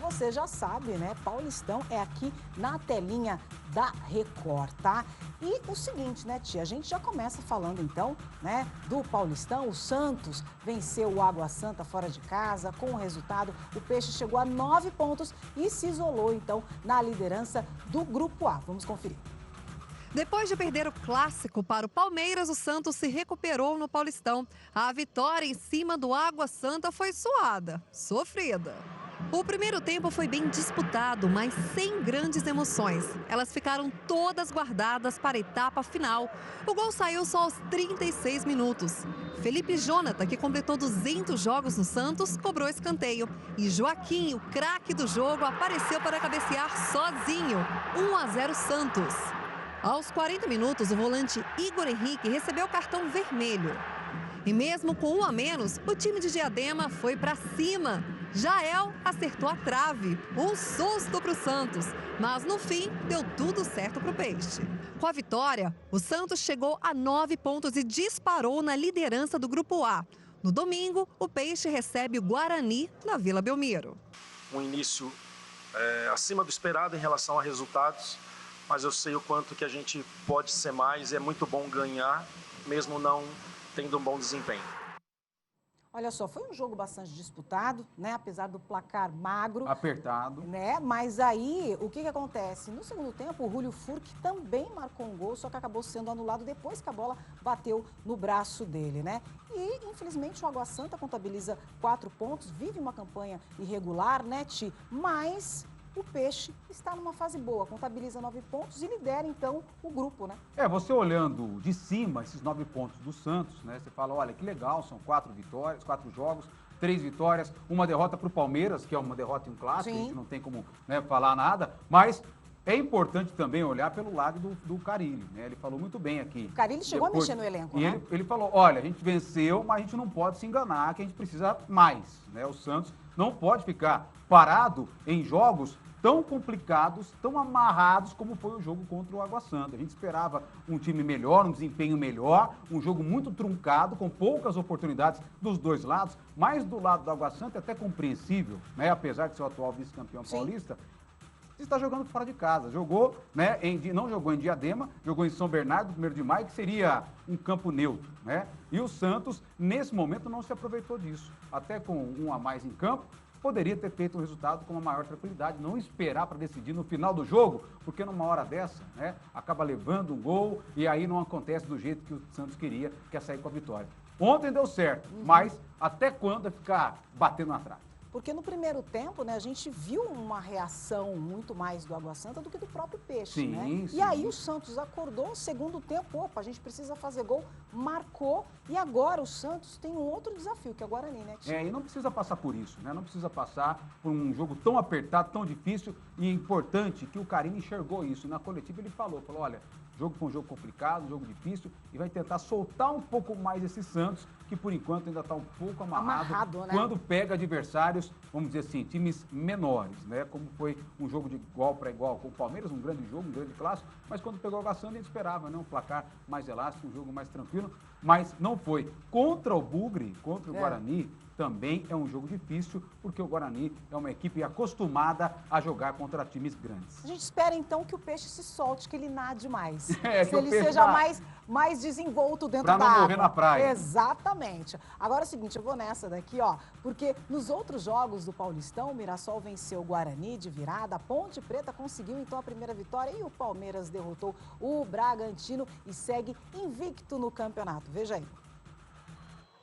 você já sabe, né? Paulistão é aqui na telinha da Record, tá? E o seguinte, né, tia? A gente já começa falando, então, né, do Paulistão. O Santos venceu o Água Santa fora de casa. Com o resultado, o Peixe chegou a 9 pontos e se isolou, então, na liderança do Grupo A. Vamos conferir. Depois de perder o clássico para o Palmeiras, o Santos se recuperou no Paulistão. A vitória em cima do Água Santa foi suada, sofrida. O primeiro tempo foi bem disputado, mas sem grandes emoções. Elas ficaram todas guardadas para a etapa final. O gol saiu só aos 36 minutos. Felipe Jonathan, que completou 200 jogos no Santos, cobrou escanteio. E Joaquim, o craque do jogo, apareceu para cabecear sozinho. 1-0 Santos. Aos 40 minutos, o volante Igor Henrique recebeu cartão vermelho. E mesmo com 1 a menos, o time de Diadema foi para cima. Jael acertou a trave, um susto para o Santos. Mas no fim, deu tudo certo para o Peixe. Com a vitória, o Santos chegou a 9 pontos e disparou na liderança do Grupo A. No domingo, o Peixe recebe o Guarani na Vila Belmiro. Um início acima do esperado em relação a resultados. Mas eu sei o quanto que a gente pode ser mais, é muito bom ganhar, mesmo não tendo um bom desempenho. Olha só, foi um jogo bastante disputado, né? Apesar do placar magro. Apertado. Né? Mas aí, o que acontece? No segundo tempo, o Julio Furque também marcou um gol, só que acabou sendo anulado depois que a bola bateu no braço dele, né? E, infelizmente, o Água Santa contabiliza 4 pontos, vive uma campanha irregular, né, Ti? Mas o Peixe está numa fase boa, contabiliza 9 pontos e lidera, então, o grupo, né? Você olhando de cima esses 9 pontos do Santos, né? Você fala, olha, que legal, são 4 vitórias, 4 jogos, 3 vitórias, uma derrota para o Palmeiras, que é uma derrota em um clássico, a gente não tem como, né, falar nada, mas é importante também olhar pelo lado do Carille, né? Ele falou muito bem aqui. O Carille chegou a mexer no elenco, né? Ele falou, olha, a gente venceu, mas a gente não pode se enganar, que a gente precisa mais, né? O Santos não pode ficar parado em jogos tão complicados, tão amarrados como foi o jogo contra o Água Santa. A gente esperava um time melhor, um desempenho melhor, um jogo muito truncado, com poucas oportunidades dos dois lados, mas do lado do Água Santa é até compreensível, né? Apesar de ser o atual vice-campeão paulista, está jogando fora de casa. Jogou, né? Não jogou em Diadema, jogou em São Bernardo, 1º de maio, que seria um campo neutro, né? E o Santos, nesse momento, não se aproveitou disso. Até com 1 a mais em campo, poderia ter feito o resultado com uma maior tranquilidade, não esperar para decidir no final do jogo, porque numa hora dessa, né, acaba levando um gol e aí não acontece do jeito que o Santos queria, que é sair com a vitória. Ontem deu certo, mas até quando é ficar batendo na trave? Porque no primeiro tempo, né, a gente viu uma reação muito mais do Água Santa do que do próprio Peixe, né? E aí o Santos acordou, no segundo tempo, opa, a gente precisa fazer gol, marcou, e agora o Santos tem um outro desafio, que é o Guarani, né, Tio? E não precisa passar por isso, né? Não precisa passar por um jogo tão apertado, tão difícil, e é importante que o Carille enxergou isso. Na coletiva ele falou, olha, o jogo foi um jogo complicado, um jogo difícil, e vai tentar soltar um pouco mais esse Santos, que por enquanto ainda está um pouco amarrado, né? Quando pega adversários, vamos dizer assim, times menores, né? Como foi um jogo de igual para igual com o Palmeiras, um grande jogo, um grande clássico, mas quando pegou o Água Santa, a gente esperava, né? Um placar mais elástico, um jogo mais tranquilo, mas não foi. Contra o Bugre, contra o Guarani, também é um jogo difícil, porque o Guarani é uma equipe acostumada a jogar contra times grandes. A gente espera, então, que o Peixe se solte, que ele nade mais. Se que ele seja mais desenvolto dentro da água. Pra não morrer na praia. Exatamente. Agora é o seguinte, eu vou nessa daqui, ó, porque nos outros jogos do Paulistão, o Mirassol venceu o Guarani de virada, a Ponte Preta conseguiu, então, a primeira vitória e o Palmeiras derrotou o Bragantino e segue invicto no campeonato. Veja aí.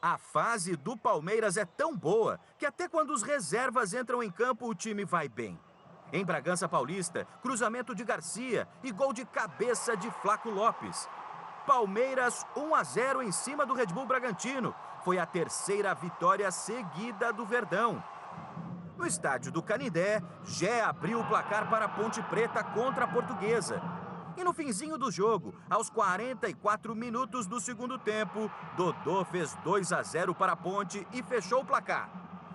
A fase do Palmeiras é tão boa que até quando os reservas entram em campo, o time vai bem. Em Bragança Paulista, cruzamento de Garcia e gol de cabeça de Flaco Lopes. Palmeiras 1-0 em cima do Red Bull Bragantino. Foi a 3ª vitória seguida do Verdão. No estádio do Canindé, Gé abriu o placar para a Ponte Preta contra a Portuguesa. E no finzinho do jogo, aos 44 minutos do segundo tempo, Dodô fez 2-0 para a Ponte e fechou o placar.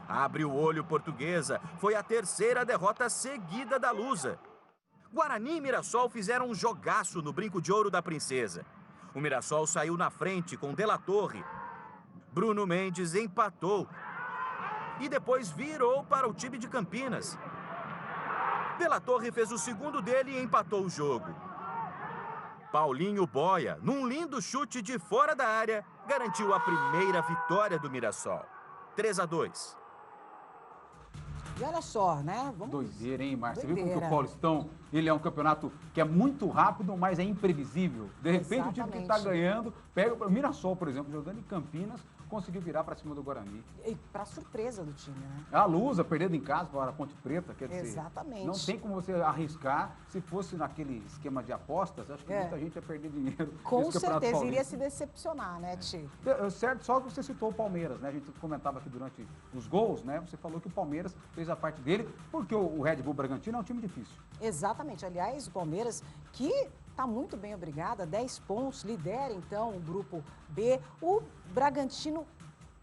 Abre o olho, Portuguesa. Foi a 3ª derrota seguida da Lusa. Guarani e Mirassol fizeram um jogaço no Brinco de Ouro da Princesa. O Mirassol saiu na frente com De La Torre. Bruno Mendes empatou. E depois virou para o time de Campinas. De La Torre fez o segundo dele e empatou o jogo. Paulinho Boia, num lindo chute de fora da área, garantiu a primeira vitória do Mirassol. 3-2. E olha só, né? Vamos... Doideira, hein, Márcio? Você viu como que Doideira. o Paulistão, ele é um campeonato que é muito rápido, mas é imprevisível. De repente, o time que está Exatamente. ganhando, pega o Mirassol, por exemplo, jogando em Campinas, conseguiu virar para cima do Guarani. E para surpresa do time, né? A Lusa perdendo em casa para a Ponte Preta, quer dizer, Exatamente. não tem como você arriscar. Se fosse naquele esquema de apostas, acho que muita gente ia perder dinheiro. Com nesse Campeonato certeza, iria Paulista. se decepcionar, né, Ti? Certo, só que você citou o Palmeiras, né? A gente comentava aqui durante os gols, né? Você falou que o Palmeiras fez a parte dele, porque o Red Bull Bragantino é um time difícil. Exatamente. Aliás, o Palmeiras, que está muito bem, obrigada, 10 pontos, lidera então o grupo B. O Bragantino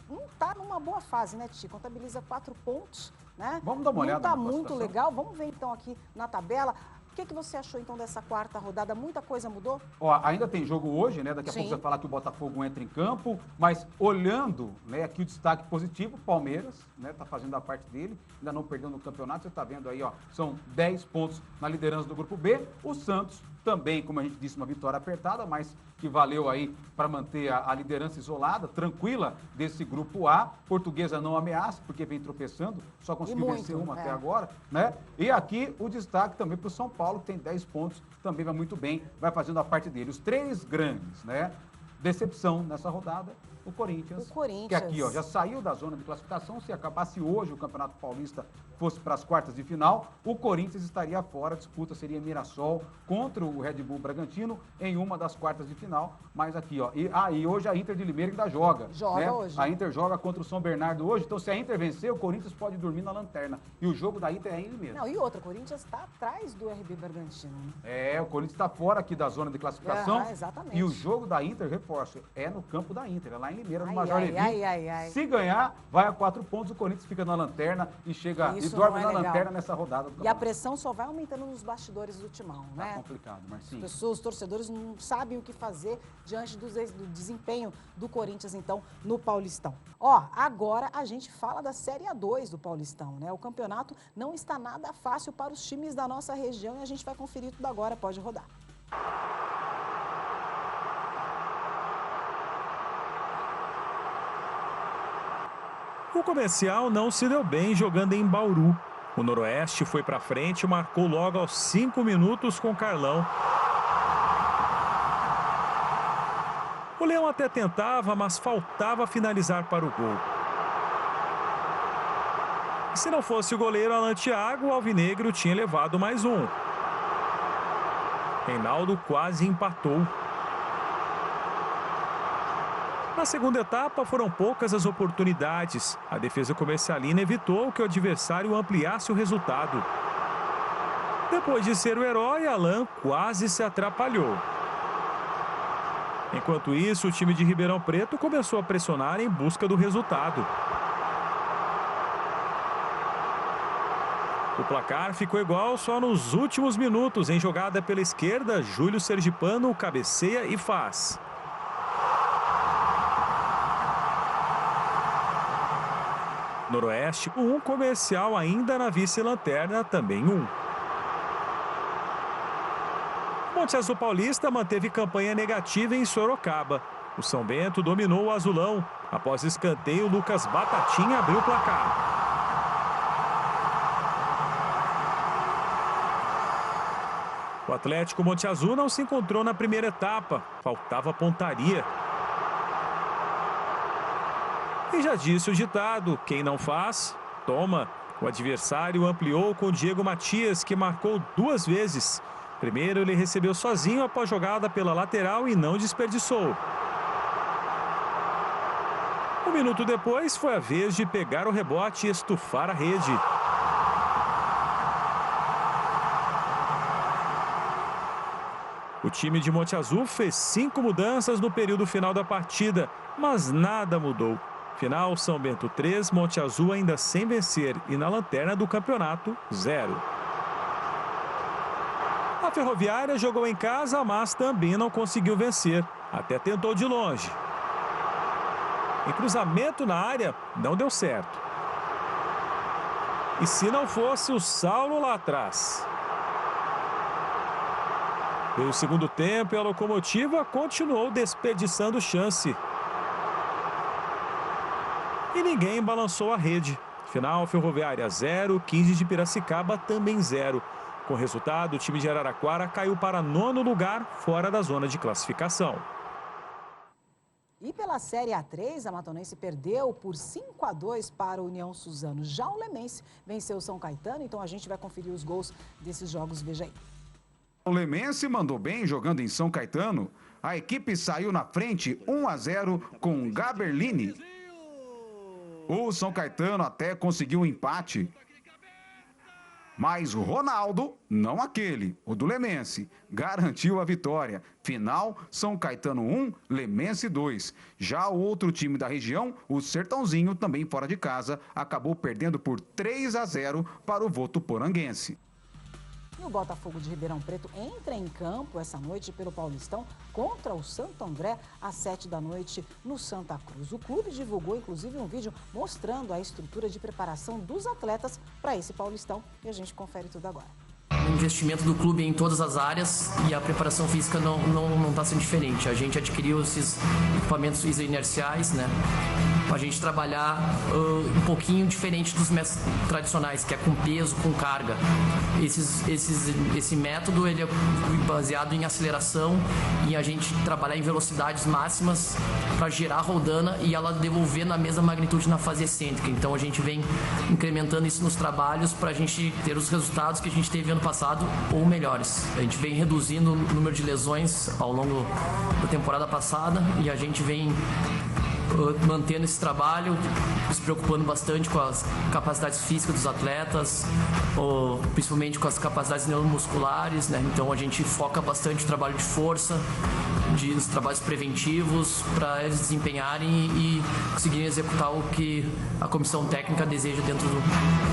não está numa boa fase, né, Ti? Contabiliza 4 pontos, né? Vamos dar uma olhada Não está na muito classificação? legal. Vamos ver então aqui na tabela. O que você achou então dessa quarta rodada? Muita coisa mudou? Ó, ainda tem jogo hoje, né? Daqui a Sim. pouco você vai falar que o Botafogo entra em campo, mas olhando, né, aqui o destaque positivo, Palmeiras, né, tá fazendo a parte dele, ainda não perdeu no campeonato, você tá vendo aí, ó, são 10 pontos na liderança do grupo B. O Santos também, como a gente disse, uma vitória apertada, mas que valeu aí para manter a liderança isolada, tranquila desse grupo A. Portuguesa não ameaça, porque vem tropeçando, só conseguiu muito, vencer uma é. até agora, né? E aqui o destaque também para o São Paulo, que tem 10 pontos, também vai muito bem, vai fazendo a parte dele. Os três grandes, né? Decepção nessa rodada, o Corinthians. O Corinthians. Que aqui, ó, já saiu da zona de classificação. Se acabasse hoje o Campeonato Paulista fosse para as quartas de final, o Corinthians estaria fora. A disputa seria Mirassol contra o Red Bull Bragantino em uma das quartas de final. Mas aqui, ó, e hoje a Inter de Limeira ainda joga. Joga né? hoje. A Inter joga contra o São Bernardo hoje. Então, se a Inter vencer, o Corinthians pode dormir na lanterna. E o jogo da Inter é em Limeira. Não, e outra, o Corinthians está atrás do RB Bragantino, né? É, o Corinthians está fora aqui da zona de classificação. Ah, exatamente. E o jogo da Inter, reforço, é no campo da Inter, é lá em Limeira, no Ai, Major ai, Levi. ai. Se ganhar, vai a 4 pontos, o Corinthians fica na lanterna e chega Isso e dorme não é na legal. lanterna nessa rodada do E a campeonato. pressão só vai aumentando nos bastidores do timão, Tá né? complicado, As Marcinho. pessoas, os torcedores não sabem o que fazer diante do desempenho do Corinthians, então, no Paulistão. Ó, agora a gente fala da Série A2 do Paulistão, né? O campeonato não está nada fácil para os times da nossa região e a gente vai conferir tudo agora, pode rodar. O Comercial não se deu bem jogando em Bauru. O Noroeste foi para frente e marcou logo aos 5 minutos com Carlão. O Leão até tentava, mas faltava finalizar para o gol. E se não fosse o goleiro Alan Thiago, o Alvinegro tinha levado mais um. Reinaldo quase empatou. Na segunda etapa, foram poucas as oportunidades. A defesa comercialina evitou que o adversário ampliasse o resultado. Depois de ser o herói, Alan quase se atrapalhou. Enquanto isso, o time de Ribeirão Preto começou a pressionar em busca do resultado. O placar ficou igual só nos últimos minutos. Em jogada pela esquerda, Júlio Sergipano cabeceia e faz. Noroeste, 1, Comercial ainda na vice-lanterna, também 1. Monte Azul Paulista manteve campanha negativa em Sorocaba. O São Bento dominou o azulão. Após escanteio, Lucas Batatinha abriu o placar. O Atlético Monte Azul não se encontrou na primeira etapa. Faltava pontaria. E já disse o ditado, quem não faz, toma. O adversário ampliou com o Diego Matias, que marcou 2 vezes. Primeiro, ele recebeu sozinho após jogada pela lateral e não desperdiçou. Um minuto depois, foi a vez de pegar o rebote e estufar a rede. O time de Monte Azul fez 5 mudanças no período final da partida, mas nada mudou. Final, São Bento 3, Monte Azul ainda sem vencer e na lanterna do campeonato, 0. A Ferroviária jogou em casa, mas também não conseguiu vencer. Até tentou de longe. Em cruzamento na área, não deu certo. E se não fosse o Saulo lá atrás? Veio o segundo tempo e a Locomotiva continuou desperdiçando chance. E ninguém balançou a rede. Final, Ferroviária 0, 15 de Piracicaba também 0. Com o resultado, o time de Araraquara caiu para 9º lugar, fora da zona de classificação. E pela Série A3, a Matonense perdeu por 5-2 para o União Suzano. Já o Lemense venceu o São Caetano, então a gente vai conferir os gols desses jogos, veja aí. O Lemense mandou bem jogando em São Caetano. A equipe saiu na frente 1-0 com Gaberlini. O São Caetano até conseguiu um empate. Mas o Ronaldo, não aquele, o do Lemense, garantiu a vitória. Final, São Caetano 1, Lemense 2. Já o outro time da região, o Sertãozinho, também fora de casa, acabou perdendo por 3-0 para o Votuporanguense. E o Botafogo de Ribeirão Preto entra em campo essa noite pelo Paulistão contra o Santo André às 7 da noite no Santa Cruz. O clube divulgou inclusive um vídeo mostrando a estrutura de preparação dos atletas para esse Paulistão e a gente confere tudo agora. O investimento do clube em todas as áreas e a preparação física não está sendo diferente. A gente adquiriu esses equipamentos inerciais, né? A gente trabalhar um pouquinho diferente dos métodos tradicionais, que é com peso, com carga. Esse método ele é baseado em aceleração e a gente trabalhar em velocidades máximas para gerar a rodana e ela devolver na mesma magnitude na fase excêntrica. Então a gente vem incrementando isso nos trabalhos para a gente ter os resultados que a gente teve ano passado ou melhores. A gente vem reduzindo o número de lesões ao longo da temporada passada e a gente vem mantendo esse trabalho, se preocupando bastante com as capacidades físicas dos atletas, principalmente com as capacidades neuromusculares, né? Então a gente foca bastante no trabalho de força, nos trabalhos preventivos, para eles desempenharem e conseguirem executar o que a comissão técnica deseja dentro do...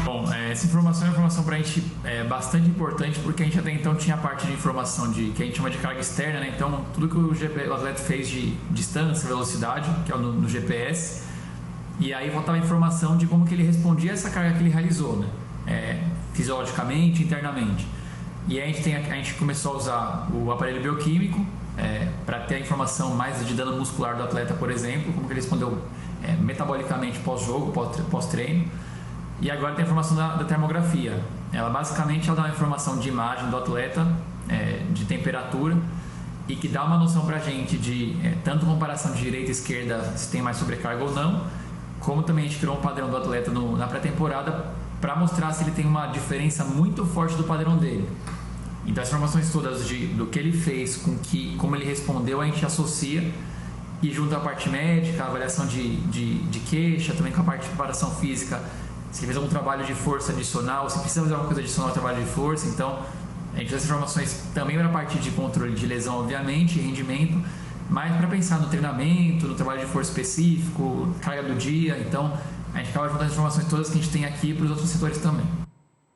Bom, essa informação é uma informação para a gente bastante importante, porque a gente até então tinha a parte de informação que a gente chama de carga externa, né? Então tudo que o atleta fez de distância, velocidade, que é no GPS, e aí faltava a informação de como que ele respondia a essa carga que ele realizou, né? Fisiologicamente, internamente. E aí a gente começou a usar o aparelho bioquímico para ter a informação mais de dano muscular do atleta, por exemplo, como que ele respondeu metabolicamente pós-jogo, pós-treino. E agora tem a informação da termografia. Ela basicamente dá uma informação de imagem do atleta, de temperatura, e que dá uma noção para a gente de tanto comparação de direita e esquerda, se tem mais sobrecarga ou não, como também a gente criou um padrão do atleta na pré-temporada para mostrar se ele tem uma diferença muito forte do padrão dele. Então as informações todas do que ele fez com como ele respondeu, a gente associa e junto à parte médica, a avaliação de queixa, também com a parte de preparação física, se ele fez algum trabalho de força adicional, se precisa fazer alguma coisa adicional ao trabalho de força. Então a gente usa essas informações também para a parte de controle de lesão, obviamente, e rendimento, mas para pensar no treinamento, no trabalho de força específico, carga do dia. Então a gente acaba juntando as informações todas que a gente tem aqui para os outros setores também.